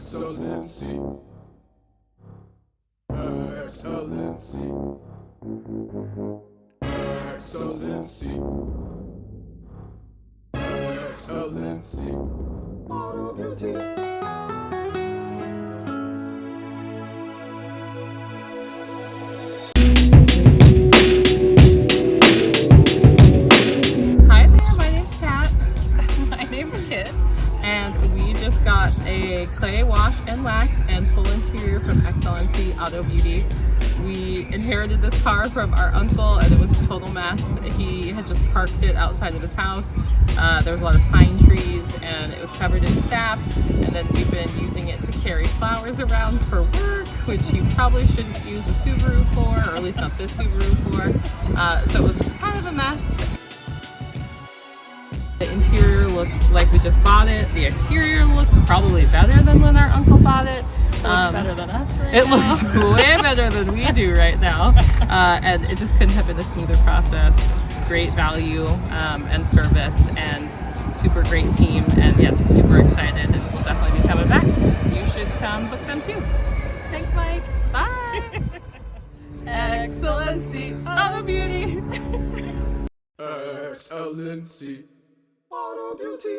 Excellency. Excellency. Excellency. Excellency. Auto beauty. And we just got a clay wash and wax and full interior from Excellency Auto Beauty. We inherited this car from our uncle and it was a total mess. He had just parked it outside of his house. There was a lot of pine trees and it was covered in sap, and then we've been using it to carry flowers around for work, which you probably shouldn't use a Subaru for, or at least not this Subaru for. So it was kind of a mess. The interior looks like we just bought it. The exterior looks probably better than when our uncle bought it. It looks better than us right now. It now. looks way better than we do right now. And it just couldn't have been a smoother process. Great value and service, and super great team. And yeah, just super excited, and we'll definitely be coming back. You should come book them too. Thanks, Mike. Bye. Excellency Auto Beauty. Excellency. Auto beauty.